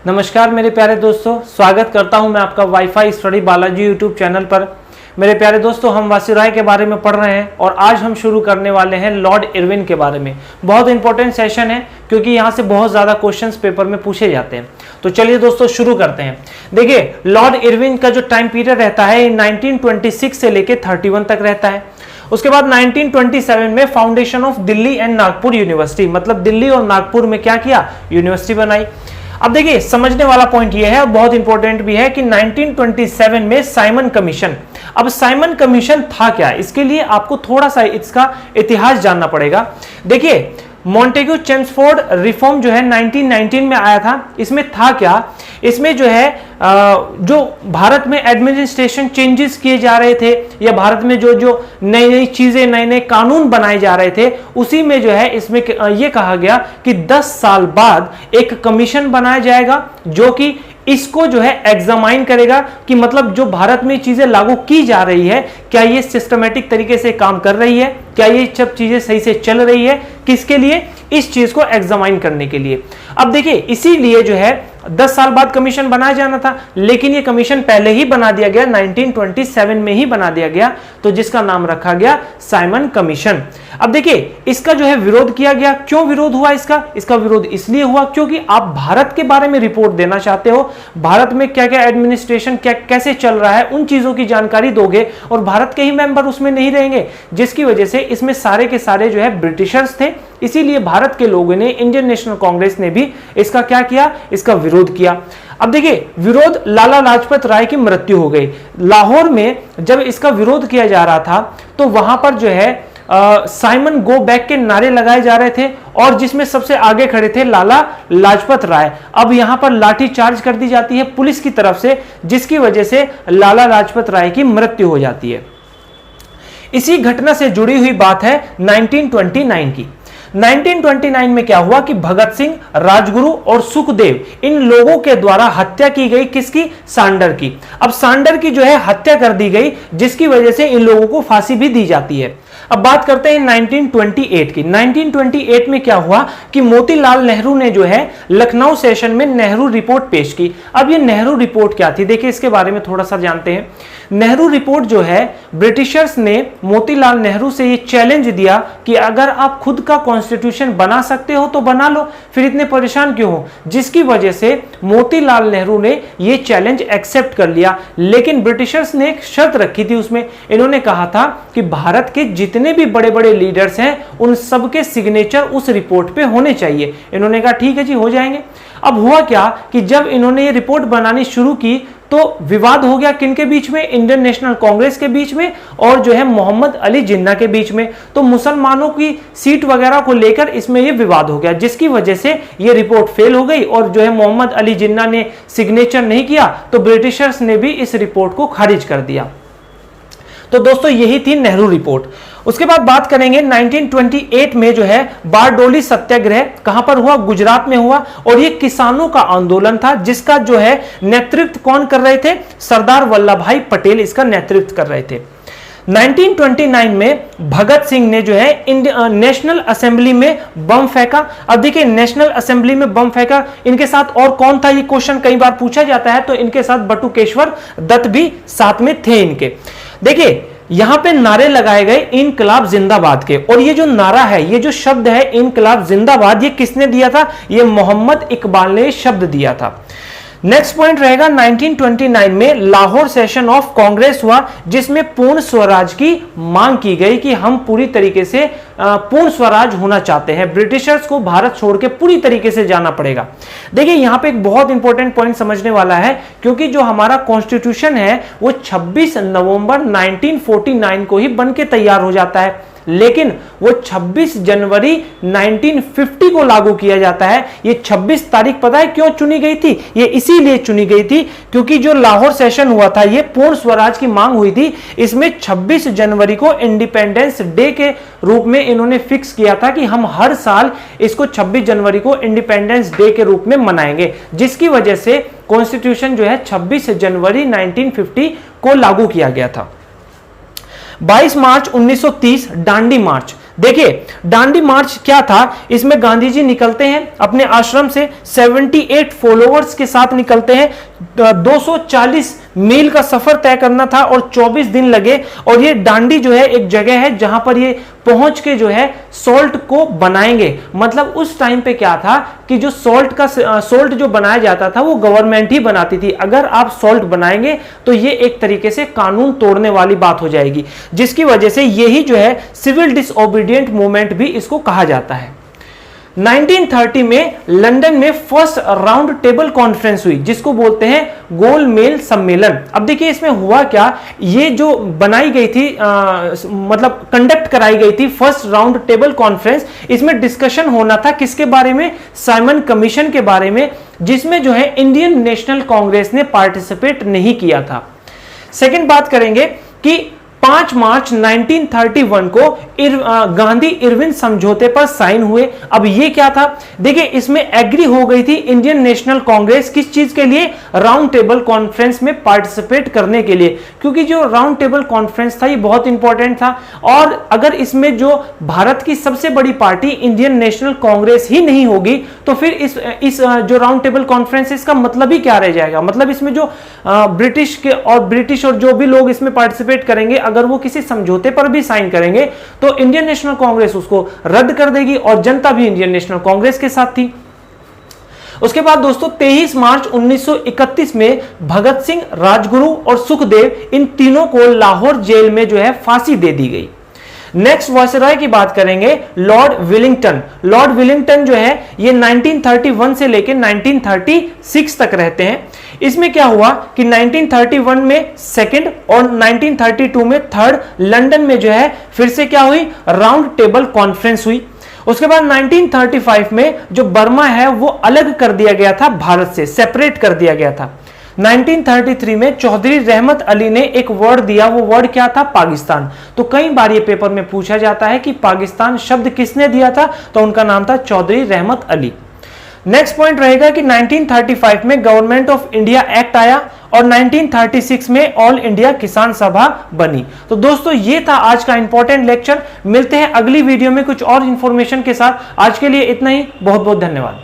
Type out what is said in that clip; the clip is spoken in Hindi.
नमस्कार मेरे प्यारे दोस्तों, स्वागत करता हूं मैं आपका wifi study Balaji YouTube channel पर। मेरे प्यारे दोस्तों, हम वायसराय के बारे में पढ़ रहे हैं और आज हम शुरू करने वाले हैं लॉर्ड इरविन के बारे में। बहुत इंपॉर्टेंट सेशन है क्योंकि यहाँ से बहुत ज़्यादा क्वेश्चंस पेपर में पूछे जाते हैं। तो चलिए दोस्तों शुरू करते हैं। देखिए, लॉर्ड इरविन का जो टाइम पीरियड रहता है 1926 से लेकर 31 तक रहता है। उसके बाद 1927 में foundation of Delhi and Nagpur university, मतलब दिल्ली और नागपुर में क्या किया, यूनिवर्सिटी बनाई। अब देखिए, समझने वाला पॉइंट यह है और बहुत इंपॉर्टेंट भी है कि 1927 में साइमन कमीशन। अब साइमन कमीशन था क्या, इसके लिए आपको थोड़ा सा इसका इतिहास जानना पड़ेगा। देखिए, मॉन्टेग्यू चेम्सफोर्ड रिफॉर्म जो है 1919 में आया था। इसमें था क्या, इसमें जो है जो भारत में एडमिनिस्ट्रेशन चेंजेस किए जा रहे थे या भारत में जो जो नई नई चीजें, नए नए कानून बनाए जा रहे थे, उसी में जो है इसमें यह कहा गया कि 10 साल बाद एक कमीशन बनाया जाएगा जो कि इसको जो है एग्जामाइन करेगा कि मतलब जो भारत में चीजें लागू की जा रही है, क्या ये सिस्टमेटिक तरीके से काम कर रही है, क्या ये सब चीजें सही से चल रही है, किसके लिए, इस चीज को एग्जामाइन करने के लिए। अब देखिए, इसीलिए जो है 10 साल बाद कमीशन बनाया जाना था, लेकिन ये कमीशन पहले ही बना दिया गया, 1927 में ही बना दिया गया, तो जिसका नाम रखा गया साइमन कमीशन। अब देखिए, इसका जो है विरोध किया गया। क्यों विरोध हुआ इसका विरोध इसलिए हुआ क्योंकि आप भारत के बारे में रिपोर्ट देना चाहते हो, भारत में क्या क्या एडमिनिस्ट्रेशन क्या कैसे चल रहा है, उन चीजों की जानकारी दोगे और भारत के ही मेंबर उसमें नहीं रहेंगे, जिसकी वजह से इसमें सारे के सारे जो है ब्रिटिशर्स थे। इसीलिए भारत के लोगों ने, इंडियन नेशनल कांग्रेस ने भी इसका क्या किया, इसका विरोध किया। अब देखिए, विरोध, लाला लाजपत राय की मृत्यु हो गई। लाहौर में जब इसका विरोध किया जा रहा था तो वहां पर जो है साइमन गो बैक के नारे लगाए जा रहे थे और जिसमें सबसे आगे खड़े थे लाला लाजपत राय। अब यहां पर लाठी चार्ज कर दी जाती है पुलिस की तरफ से, जिसकी वजह से लाला लाजपत राय की मृत्यु हो जाती है। इसी घटना से जुड़ी हुई बात है 1929 की। 1929 में क्या हुआ कि भगत सिंह, राजगुरु और सुखदेव, इन लोगों के द्वारा हत्या की गई। किसकी, सांडर की। अब सांडर की जो है हत्या कर दी गई, जिसकी वजह से इन लोगों को फांसी भी दी जाती है। अब बात करते हैं 1928 की। 1928 में क्या हुआ कि मोतीलाल नेहरू ने जो है लखनऊ सेशन में नेहरू रिपोर्ट पेश की। अब ये नेहरू रिपोर्ट क्या थी, देखिए इसके बारे में थोड़ा सा जानते हैं। नेहरू रिपोर्ट जो है, ब्रिटिशर्स ने मोतीलाल नेहरू से ये चैलेंज दिया कि अगर आप खुद का कॉन्स्टिट्यूशन बना सकते हो तो बना लो, फिर इतने परेशान क्यों हो, जिसकी वजह से मोतीलाल नेहरू ने ये चैलेंज एक्सेप्ट कर लिया। लेकिन ब्रिटिशर्स ने एक शर्त रखी थी उसमें, इन्होंने कहा था कि भारत के जितने भी बड़े बड़े लीडर्स हैं उन सबके सिग्नेचर उस रिपोर्ट पे होने चाहिए। इन्होंने कहा ठीक है जी, हो जाएंगे। अब हुआ क्या कि जब इन्होंने ये रिपोर्ट बनानी शुरू की तो विवाद हो गया किनके बीच में, इंडियन नेशनल कांग्रेस के बीच में और जो है मोहम्मद अली जिन्ना के बीच में। तो मुसलमानों की सीट वगैरह को लेकर इसमें ये विवाद हो गया, जिसकी वजह से ये रिपोर्ट फेल हो गई और जो है मोहम्मद अली जिन्ना ने सिग्नेचर नहीं किया, तो ब्रिटिशर्स ने भी इस रिपोर्ट को खारिज कर दिया। तो दोस्तों यही थी नेहरू रिपोर्ट। उसके बाद बात करेंगे 1928 में जो है बारडोली सत्याग्रह कहां पर हुआ, गुजरात में हुआ और ये किसानों का आंदोलन था, जिसका जो है नेतृत्व कौन कर रहे थे, सरदार वल्लभ भाई पटेल इसका नेतृत्व कर रहे थे। 1929 में भगत सिंह ने जो है नेशनल असेंबली में बम फेंका। अब देखिए, नेशनल असेंबली में बम फेंका, इनके साथ और कौन था, ये क्वेश्चन कई बार पूछा जाता है, तो इनके साथ बटुकेश्वर दत्त भी साथ में थे इनके। देखिए, यहां पे नारे लगाए गए इनकलाब जिंदाबाद के, और ये जो नारा है, ये जो शब्द है इनकलाब जिंदाबाद, ये किसने दिया था, ये मोहम्मद इकबाल ने शब्द दिया था। नेक्स्ट पॉइंट रहेगा 1929 में लाहौर सेशन ऑफ कांग्रेस हुआ, जिसमें पूर्ण स्वराज की मांग की गई कि हम पूरी तरीके से पूर्ण स्वराज होना चाहते हैं, ब्रिटिशर्स को भारत छोड़ के पूरी तरीके से जाना पड़ेगा। देखिए, यहां पे एक बहुत इंपॉर्टेंट पॉइंट समझने वाला है, क्योंकि जो हमारा कॉन्स्टिट्यूशन है वो 26 नवंबर 1949 को ही बन के तैयार हो जाता है, लेकिन वो 26 जनवरी 1950 को लागू किया जाता है। ये 26 तारीख पता है क्यों चुनी गई थी, ये इसीलिए चुनी गई थी क्योंकि जो लाहौर सेशन हुआ था, ये पूर्ण स्वराज की मांग हुई थी। इसमें 26 जनवरी को इंडिपेंडेंस डे के रूप में इन्होंने फिक्स किया था कि हम हर साल इसको 26 जनवरी को इंडिपेंडेंस डे के रूप में मनाएंगे, जिसकी वजह से कॉन्स्टिट्यूशन जो है 26 जनवरी 1950 को लागू किया गया था। 22 मार्च 1930 दांडी मार्च। देखिए दांडी मार्च क्या था, इसमें गांधी जी निकलते हैं अपने आश्रम से, 78 फॉलोअर्स के साथ निकलते हैं। 240 मील का सफर तय करना था और 24 दिन लगे। और ये दांडी जो है एक जगह है जहां पर ये पहुंच के जो है सॉल्ट को बनाएंगे। मतलब उस टाइम पे क्या था कि जो सॉल्ट जो बनाया जाता था वो गवर्नमेंट ही बनाती थी। अगर आप सॉल्ट बनाएंगे तो ये एक तरीके से कानून तोड़ने वाली बात हो जाएगी, जिसकी वजह से यही जो है सिविल डिसओबीडिएंट मूवमेंट भी इसको कहा जाता है। 1930 में लंदन में फर्स्ट राउंड टेबल कॉन्फ्रेंस हुई, जिसको बोलते हैं गोलमेज सम्मेलन। अब देखिए इसमें हुआ क्या, ये जो बनाई गई थी मतलब कंडक्ट कराई गई थी फर्स्ट राउंड टेबल कॉन्फ्रेंस, इसमें डिस्कशन होना था किसके बारे में, साइमन कमीशन के बारे में, जिसमें जो है इंडियन नेशनल कांग्रेस ने पार्टिसिपेट नहीं किया था। सेकंड बात करेंगे कि 5 मार्च 1931 को गांधी इरविन समझौते पर साइन हुए। अब ये क्या था, देखिए इसमें एग्री हो गई थी इंडियन नेशनल कांग्रेस किस चीज के लिए, राउंड टेबल कॉन्फ्रेंस में पार्टिसिपेट करने के लिए, क्योंकि जो राउंड टेबल कॉन्फ्रेंस था ये बहुत इंपॉर्टेंट था। और अगर इसमें जो भारत की सबसे बड़ी पार्टी इंडियन नेशनल कांग्रेस ही नहीं होगी तो फिर इस जो राउंड टेबल कॉन्फ्रेंस इसका मतलब ही क्या रह जाएगा। मतलब इसमें जो ब्रिटिश और जो भी लोग इसमें पार्टिसिपेट करेंगे, अगर वो किसी समझौते पर भी साइन करेंगे तो इंडियन नेशनल कांग्रेस उसको रद्द कर देगी और जनता भी इंडियन नेशनल कांग्रेस के साथ थी। उसके बाद दोस्तों 23 मार्च 1931 में भगत सिंह, राजगुरु और सुखदेव, इन तीनों को लाहौर जेल में जो है फांसी दे दी गई। नेक्स्ट वायसराय की बात करेंगे, लॉर्ड विलिंगटन। लॉर्ड विलिंगटन जो है ये 1931 से लेकर 1936 तक रहते हैं। इसमें क्या हुआ कि 1931 में सेकंड और 1932 में थर्ड लंदन में जो है फिर से क्या हुई, राउंड टेबल कॉन्फ्रेंस हुई। उसके बाद 1935 में जो बर्मा है वो अलग कर दिया गया था, भारत से सेपरेट कर दिया गया था। 1933 में चौधरी रहमत अली ने एक वर्ड दिया, वो वर्ड क्या था, पाकिस्तान। तो कई बार ये पेपर में पूछा जाता है कि पाकिस्तान शब्द किसने दिया था, तो उनका नाम था चौधरी रहमत अली। नेक्स्ट पॉइंट रहेगा कि 1935 में गवर्नमेंट ऑफ इंडिया एक्ट आया और 1936 में ऑल इंडिया किसान सभा बनी। तो दोस्तों ये था आज का इंपॉर्टेंट लेक्चर। मिलते हैं अगली वीडियो में कुछ और इंफॉर्मेशन के साथ। आज के लिए इतना ही, बहुत बहुत धन्यवाद।